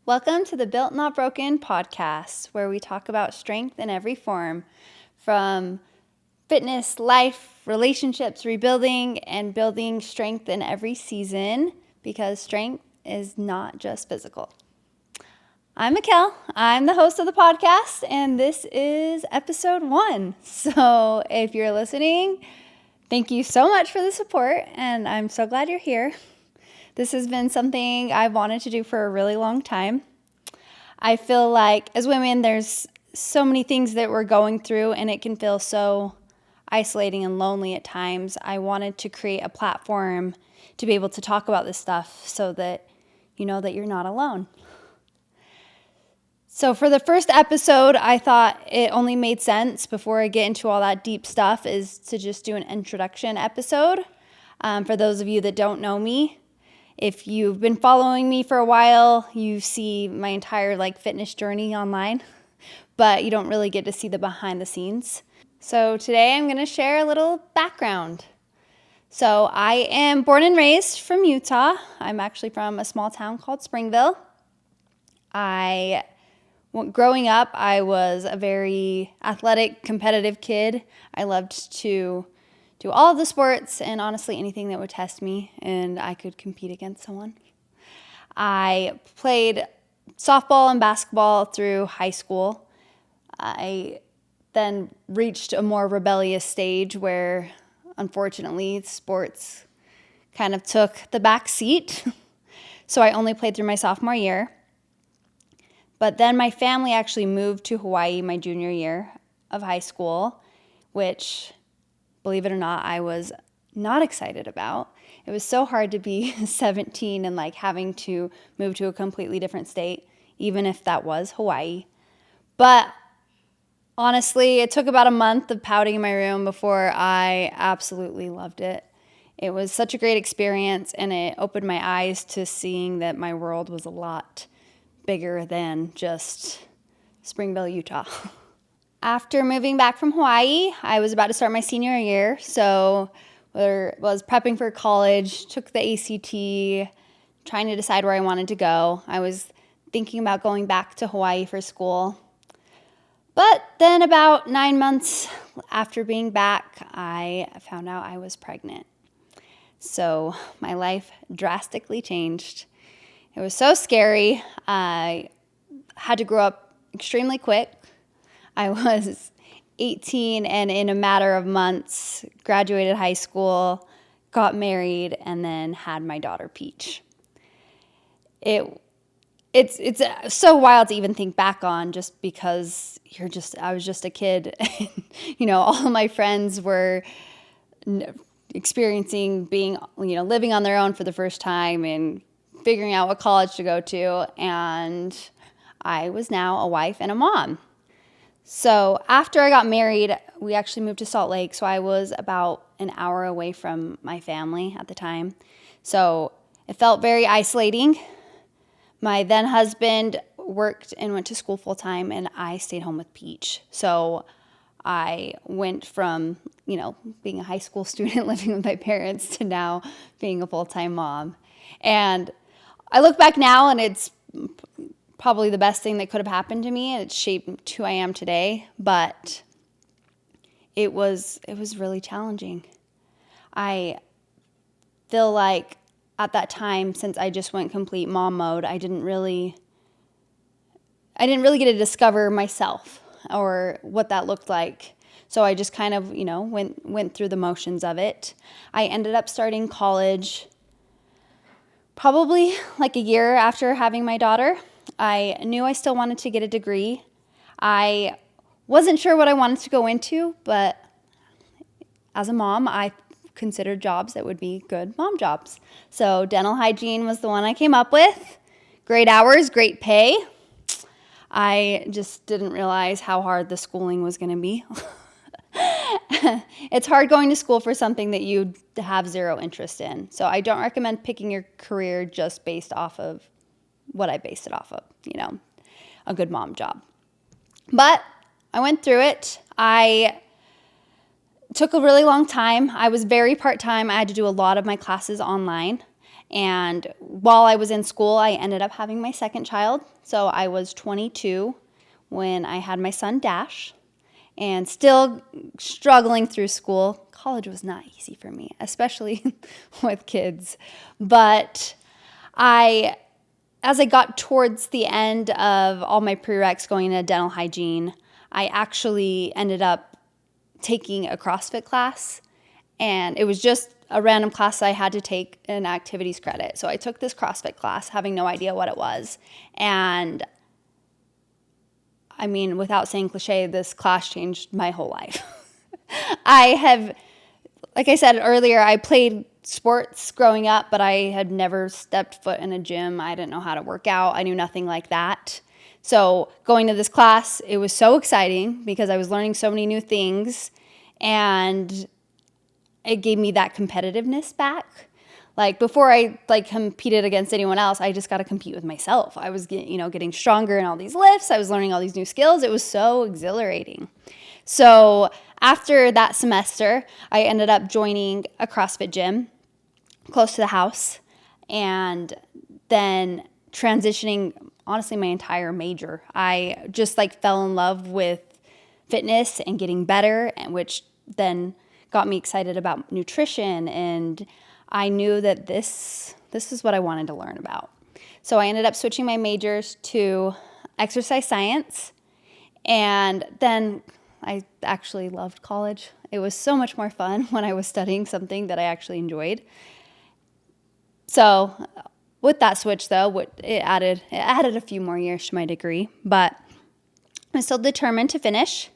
Welcome to the Built Not Broken podcast, where we talk about strength in every form, from fitness, life, relationships, rebuilding, and building strength in every season, because strength is not just physical. I'm Mikail. I'm the host of the podcast, and this is episode 1. So if you're listening, thank you so much for the support, and I'm so glad you're here. This has been something I've wanted to do for a really long time. I feel like as women, there's so many things that we're going through, and it can feel so isolating and lonely at times. I wanted to create a platform to be able to talk about this stuff so that you know that you're not alone. So for the first episode, I thought it only made sense before I get into all that deep stuff is to just do an introduction episode. For those of you that don't know me, if you've been following me for a while, you see my entire fitness journey online, but you don't really get to see the behind the scenes. So today I'm going to share a little background. So I am born and raised from Utah. I'm actually from a small town called Springville. Growing up, I was a very athletic, competitive kid. I loved to do all of the sports and honestly anything that would test me and I could compete against someone. I played softball and basketball through high school. I then reached a more rebellious stage where, unfortunately, sports kind of took the back seat. So I only played through my sophomore year. But then my family actually moved to Hawaii my junior year of high school, which, believe it or not, I was not excited about. It was so hard to be 17 and having to move to a completely different state, even if that was Hawaii. But honestly, it took about a month of pouting in my room before I absolutely loved it. It was such a great experience, and it opened my eyes to seeing that my world was a lot bigger than just Springville, Utah. After moving back from Hawaii, I was about to start my senior year, so was prepping for college, took the ACT, trying to decide where I wanted to go. I was thinking about going back to Hawaii for school. But then about 9 months after being back, I found out I was pregnant. So my life drastically changed. It was so scary. I had to grow up extremely quick. I was 18 and in a matter of months graduated high school, got married, and then had my daughter Peach. It's so wild to even think back on, just because I was just a kid. All of my friends were experiencing being, living on their own for the first time and figuring out what college to go to, and I was now a wife and a mom. So after I got married, we actually moved to Salt Lake, so I was about an hour away from my family at the time. So it felt very isolating. My then husband worked and went to school full time, and I stayed home with Peach. So I went from, being a high school student living with my parents to now being a full-time mom. And I look back now, and it's probably the best thing that could have happened to me, and it's shaped who I am today, but it was really challenging. I feel like at that time, since I just went complete mom mode, I didn't really get to discover myself or what that looked like. So I just kind of, went through the motions of it. I ended up starting college probably a year after having my daughter. I knew I still wanted to get a degree. I wasn't sure what I wanted to go into, but as a mom, I considered jobs that would be good mom jobs. So dental hygiene was the one I came up with. Great hours, great pay. I just didn't realize how hard the schooling was going to be. It's hard going to school for something that you have zero interest in. So I don't recommend picking your career just based off of what I based it off of, a good mom job. But I went through it. I took a really long time. I was very part-time. I had to do a lot of my classes online. And while I was in school, I ended up having my second child. So I was 22 when I had my son Dash, and still struggling through school. College was not easy for me, especially with kids. But as I got towards the end of all my prereqs going into dental hygiene, I actually ended up taking a CrossFit class, and it was just a random class I had to take an activities credit. So I took this CrossFit class having no idea what it was. And I mean, without saying cliche, this class changed my whole life. Like I said earlier, I played sports growing up, but I had never stepped foot in a gym. I didn't know how to work out. I knew nothing like that. So going to this class, it was so exciting because I was learning so many new things, and it gave me that competitiveness back. Like before I competed against anyone else, I just got to compete with myself. I was getting stronger in all these lifts. I was learning all these new skills. It was so exhilarating. So after that semester, I ended up joining a CrossFit gym close to the house, and then transitioning, honestly, my entire major. I just fell in love with fitness and getting better, and which then got me excited about nutrition, and I knew that this is what I wanted to learn about. So I ended up switching my majors to exercise science, and then I actually loved college. It was so much more fun when I was studying something that I actually enjoyed. So with that switch, though, it added a few more years to my degree, but I'm still determined to finish.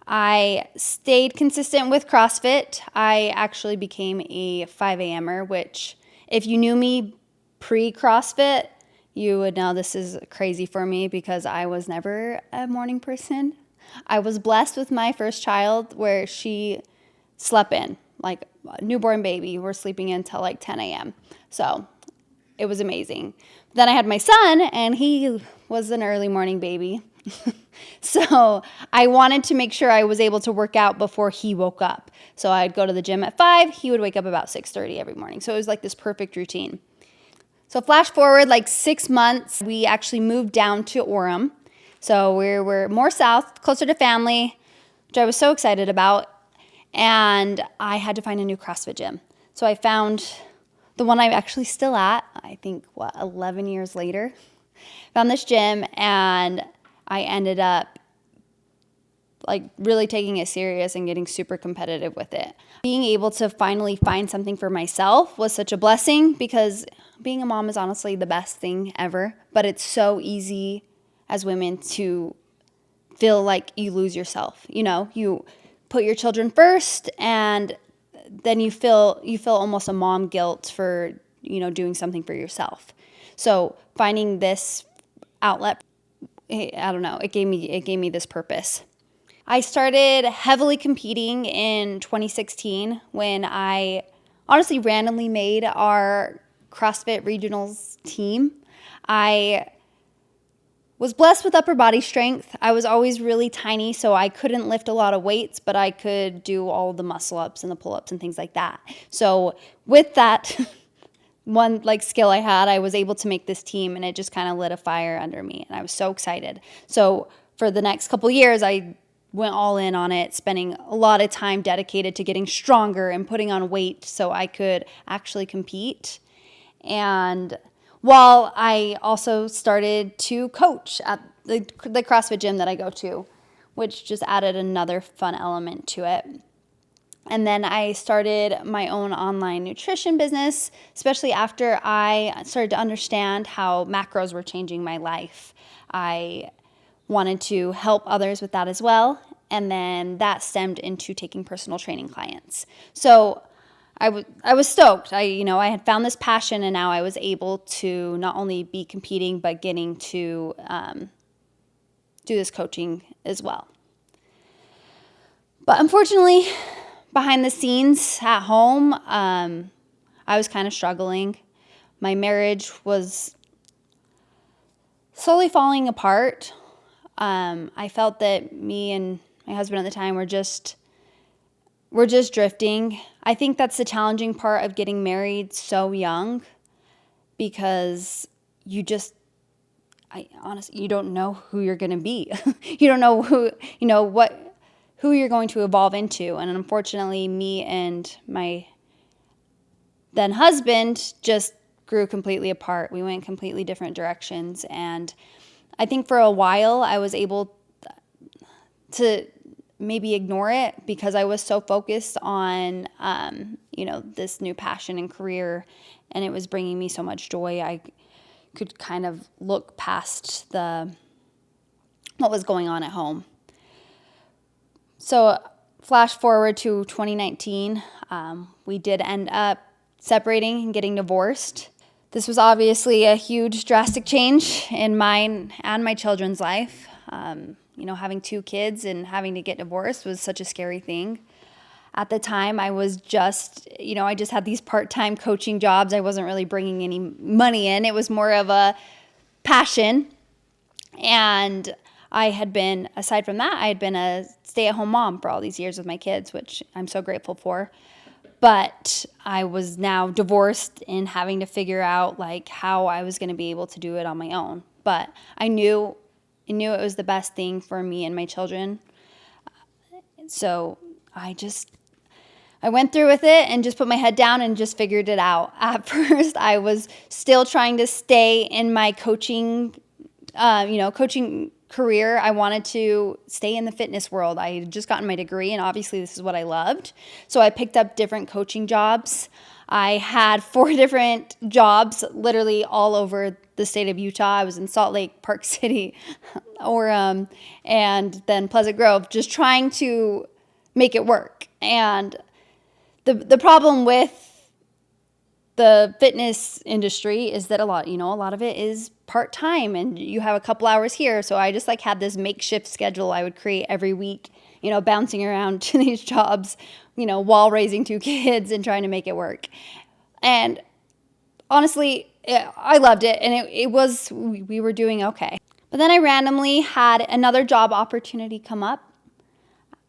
I stayed consistent with CrossFit. I actually became a 5 a.m.er, which if you knew me pre-CrossFit, you would know this is crazy for me because I was never a morning person. I was blessed with my first child where she slept in, like a newborn baby. We're sleeping in until 10 a.m. So it was amazing. Then I had my son, and he was an early morning baby. So I wanted to make sure I was able to work out before he woke up. So I'd go to the gym at 5. He would wake up about 6:30 every morning. So it was this perfect routine. So flash forward 6 months, we actually moved down to Orem. So we're more south, closer to family, which I was so excited about. And I had to find a new CrossFit gym. So I found the one I'm actually still at, I think, 11 years later. Found this gym, and I ended up really taking it serious and getting super competitive with it. Being able to finally find something for myself was such a blessing because being a mom is honestly the best thing ever, but it's so easy as women to feel like you lose yourself. You put your children first, and then you feel almost a mom guilt for, doing something for yourself. So finding this outlet, I don't know, it gave me this purpose. I started heavily competing in 2016 when I honestly randomly made our CrossFit Regionals team. I was blessed with upper body strength. I was always really tiny, so I couldn't lift a lot of weights, but I could do all the muscle ups and the pull ups and things like that. So with that one skill I had, I was able to make this team, and it just kind of lit a fire under me, and I was so excited. So for the next couple years, I went all in on it, spending a lot of time dedicated to getting stronger and putting on weight so I could actually compete. And while I also started to coach at the CrossFit gym that I go to, which just added another fun element to it. And then I started my own online nutrition business, especially after I started to understand how macros were changing my life. I wanted to help others with that as well. And then that stemmed into taking personal training clients. So I was stoked. I had found this passion, and now I was able to not only be competing, but getting to do this coaching as well. But unfortunately, behind the scenes at home, I was kind of struggling. My marriage was slowly falling apart. I felt that me and my husband at the time were just drifting. I think that's the challenging part of getting married so young. because I honestly, you don't know who you're going to be. You don't know who you're going to evolve into. And unfortunately, me and my then husband just grew completely apart. We went completely different directions. And I think for a while I was able to maybe ignore it because I was so focused on, this new passion and career, and it was bringing me so much joy. I could kind of look past what was going on at home. So flash forward to 2019, we did end up separating and getting divorced. This was obviously a huge drastic change in mine and my children's life. Having 2 kids and having to get divorced was such a scary thing. At the time, I was I just had these part-time coaching jobs. I wasn't really bringing any money in. It was more of a passion. And aside from that, I had been a stay-at-home mom for all these years with my kids, which I'm so grateful for. But I was now divorced and having to figure out how I was going to be able to do it on my own. But I knew it was the best thing for me and my children. So I went through with it and just put my head down and just figured it out. At first, I was still trying to stay in my coaching career. I wanted to stay in the fitness world. I had just gotten my degree, and obviously this is what I loved. So I picked up different coaching jobs. I had 4 different jobs literally all over the state of Utah. I was in Salt Lake, Park City, and then Pleasant Grove, just trying to make it work. And the problem with the fitness industry is that a lot of it is part-time and you have a couple hours here. So I just had this makeshift schedule I would create every week, bouncing around to these jobs, while raising 2 kids and trying to make it work. And honestly, I loved it, and we were doing okay. But then I randomly had another job opportunity come up.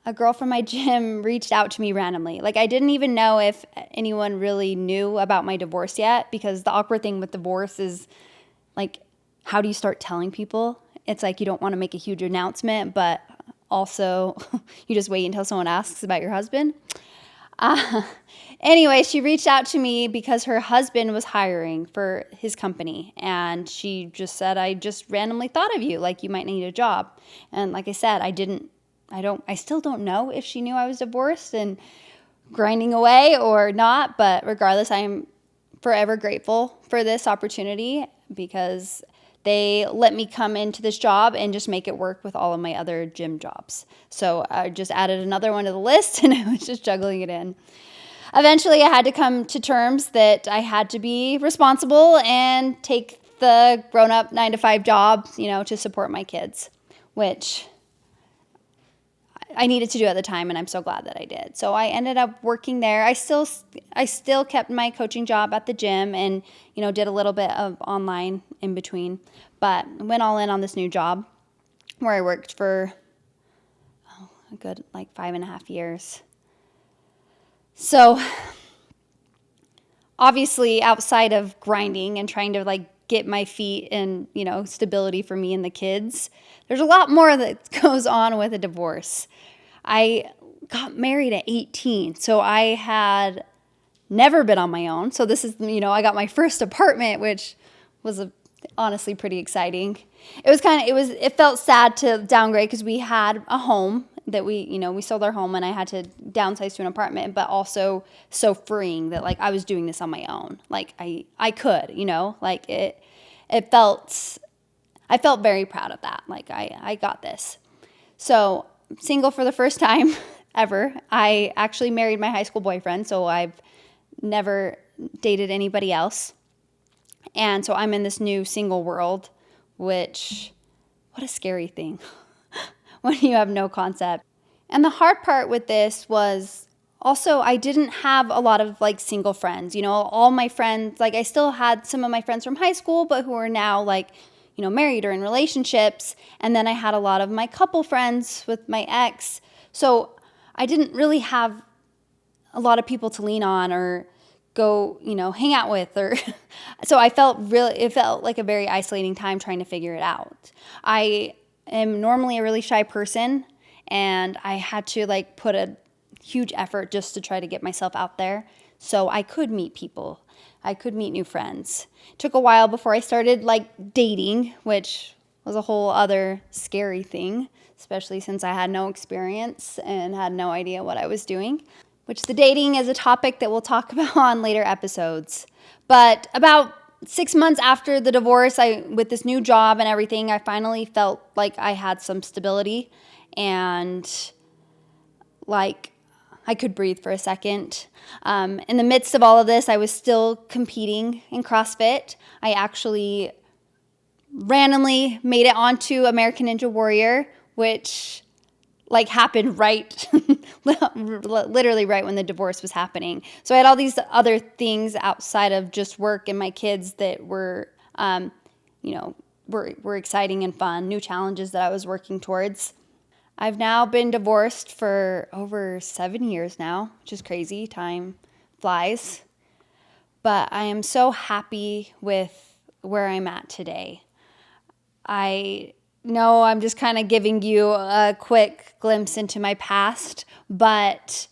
A girl from my gym reached out to me randomly. I didn't even know if anyone really knew about my divorce yet, because the awkward thing with divorce is, how do you start telling people? It's you don't want to make a huge announcement, but also you just wait until someone asks about your husband. Anyway, she reached out to me because her husband was hiring for his company, and she just said, I just randomly thought of you, you might need a job. And like I said, I still don't know if she knew I was divorced and grinding away or not, but regardless, I'm forever grateful for this opportunity because they let me come into this job and just make it work with all of my other gym jobs. So I just added another one to the list, and I was just juggling it in. Eventually, I had to come to terms that I had to be responsible and take the grown-up 9-to-5 job, to support my kids, which I needed to do at the time, and I'm so glad that I did. So I ended up working there. I still kept my coaching job at the gym and, did a little bit of online in between, but went all in on this new job where I worked for a good 5.5 years. So obviously outside of grinding and trying to get my feet and, stability for me and the kids, there's a lot more that goes on with a divorce. I got married at 18, so I had never been on my own. So this is, I got my first apartment, which was honestly pretty exciting. It felt sad to downgrade because we had a home that we sold our home and I had to downsize to an apartment, but also so freeing that I was doing this on my own. I could, I felt very proud of that. I got this. So single for the first time ever. I actually married my high school boyfriend, so I've never dated anybody else. And so I'm in this new single world, what a scary thing when you have no concept. And the hard part with this was also I didn't have a lot of single friends. All my friends, I still had some of my friends from high school, but who are now married or in relationships. And then I had a lot of my couple friends with my ex. So I didn't really have a lot of people to lean on or go, hang out with, or so it felt like a very isolating time trying to figure it out. I am normally a really shy person, and I had to put a huge effort just to try to get myself out there so I could meet people. I could meet new friends. It took a while before I started dating, which was a whole other scary thing, especially since I had no experience and had no idea what I was doing, which the dating is a topic that we'll talk about on later episodes. But about 6 months after the divorce, with this new job and everything, I finally felt like I had some stability and I could breathe for a second. In the midst of all of this, I was still competing in CrossFit. I actually randomly made it onto American Ninja Warrior, which happened right, literally right when the divorce was happening. So I had all these other things outside of just work and my kids that were, were exciting and fun, new challenges that I was working towards. I've now been divorced for over 7 years now, which is crazy. Time flies. But I am so happy with where I'm at today. I know I'm just kind of giving you a quick glimpse into my past, but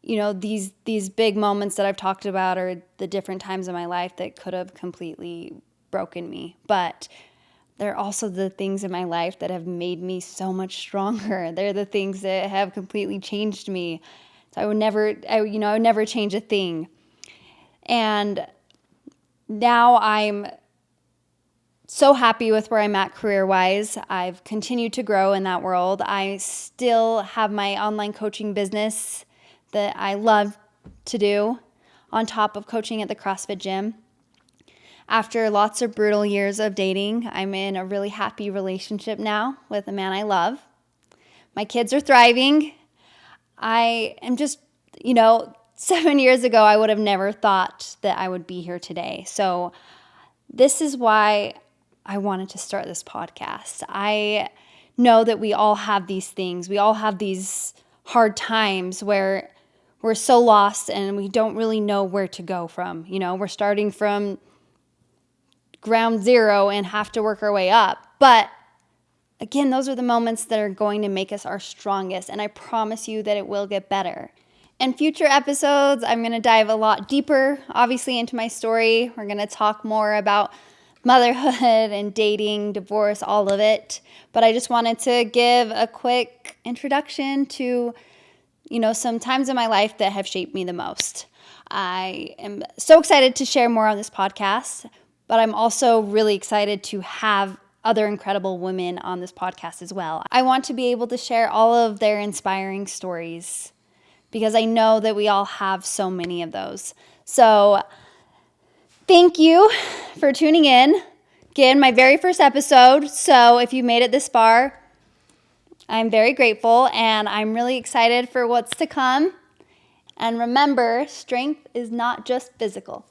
these big moments that I've talked about are the different times in my life that could have completely broken me. But they're also the things in my life that have made me so much stronger. They're the things that have completely changed me. So I would never change a thing. And now I'm so happy with where I'm at career-wise. I've continued to grow in that world. I still have my online coaching business that I love to do on top of coaching at the CrossFit gym. After lots of brutal years of dating, I'm in a really happy relationship now with a man I love. My kids are thriving. I am just, 7 years ago, I would have never thought that I would be here today. So this is why I wanted to start this podcast. I know that we all have these things. We all have these hard times where we're so lost and we don't really know where to go from. We're starting from ground zero and have to work our way up. But again, those are the moments that are going to make us our strongest. And I promise you that it will get better. In future episodes, I'm going to dive a lot deeper, obviously, into my story. We're going to talk more about motherhood and dating, divorce, all of it. But I just wanted to give a quick introduction to, some times in my life that have shaped me the most. I am so excited to share more on this podcast, but I'm also really excited to have other incredible women on this podcast as well. I want to be able to share all of their inspiring stories because I know that we all have so many of those. So thank you for tuning in. Again, my very first episode. So if you made it this far, I'm very grateful and I'm really excited for what's to come. And remember, strength is not just physical.